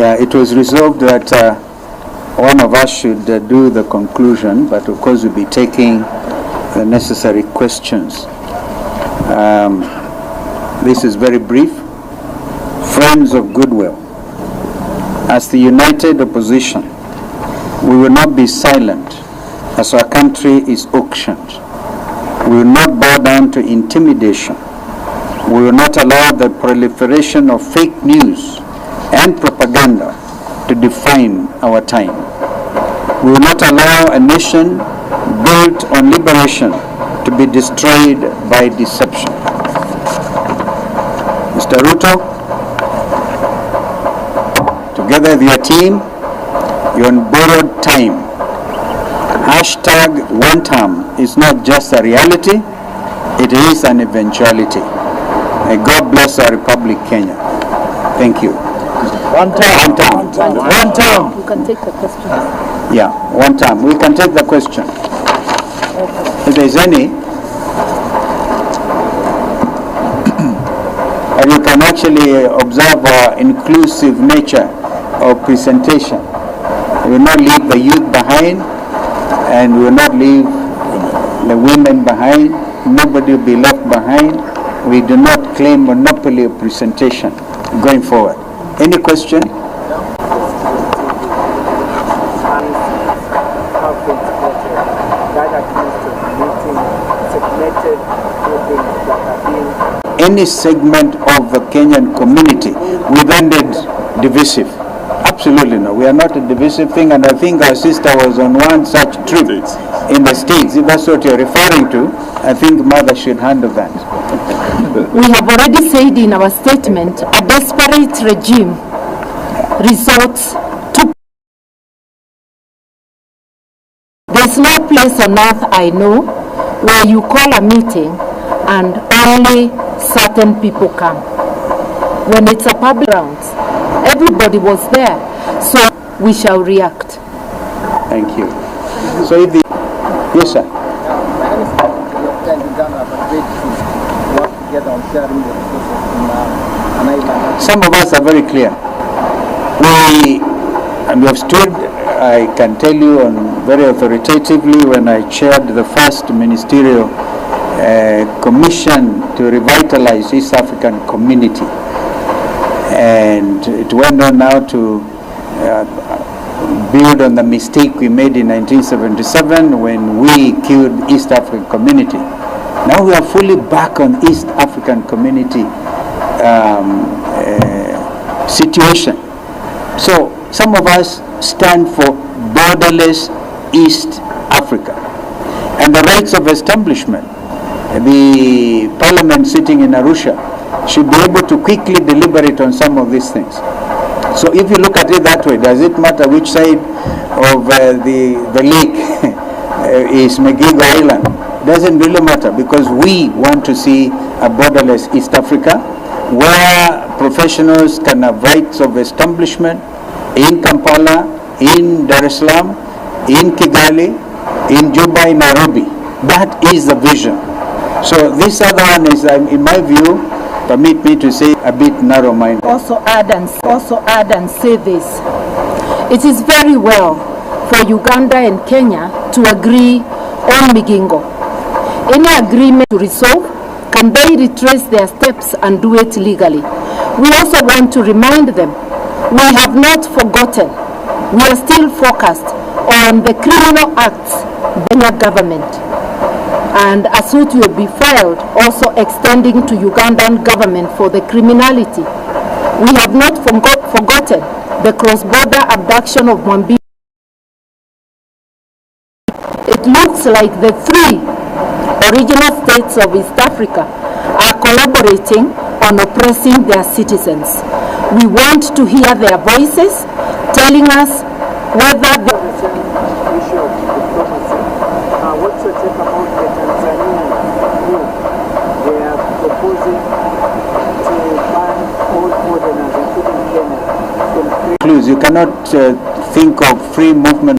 Yeah, it was resolved that one of us should do the conclusion, but of course we'll be taking the necessary questions. This is very brief. Friends of goodwill, as the united opposition, we will not be silent as our country is auctioned. We will not bow down to intimidation. We will not allow the proliferation of fake news and propaganda to define our time. We will not allow a nation built on liberation to be destroyed by deception. Mr. Ruto, together with your team, you're on borrowed time. Hashtag one term is not just a reality, it is an eventuality. May God bless our Republic, Kenya. Thank you. One term. One term. You can take the question. Yeah, one term. We can take the question. Okay. If there's any, and you can actually observe our inclusive nature of presentation. We will not leave the youth behind, and we will not leave the women behind. Nobody will be left behind. We do not claim monopoly of presentation going forward. Any question? Any segment of the Kenyan community, we've ended divisive. Absolutely no. We are not a divisive thing, and I think our sister was on one such trip in the States. If that's what you're referring to, I think Mother should handle that. We have already said in our statement, a desperate regime resorts to... There's no place on earth I know where you call a meeting and only certain people come. When it's a public grounds, everybody was there, so we shall react. Thank you. So if the... Yes, sir. Some of us are very clear. We have stood, I can tell you very authoritatively, when I chaired the first ministerial commission to revitalize East African community. And it went on now to build on the mistake we made in 1977 when we killed East African community. Now we are fully back on East African community situation. So some of us stand for borderless East Africa and the rights of establishment. The parliament sitting in Arusha should be able to quickly deliberate on some of these things. So if you look at it that way, does it matter which side of the lake is Megigo Island? Doesn't really matter, because we want to see a borderless East Africa where professionals can have rights of establishment in Kampala, in Dar es Salaam, in Kigali, in Juba, in Nairobi. That is the vision. So this other one is, in my view, permit me to say, a bit narrow-minded. Also add and say this. It is very well for Uganda and Kenya to agree on Migingo. Any agreement to resolve, can they retrace their steps and do it legally? We also want to remind them, we have not forgotten. We are still focused on the criminal acts by the government. And a suit will be filed also extending to Ugandan government for the criminality. We have not forgotten the cross-border abduction of Mwambie. It looks like the three original states of East Africa are collaborating on oppressing their citizens. We want to hear their voices telling us whether the issue of diplomacy. What's your take about the Tanzanian group? They are proposing to ban all foreigners, including Kenya, from free... You cannot think of free movement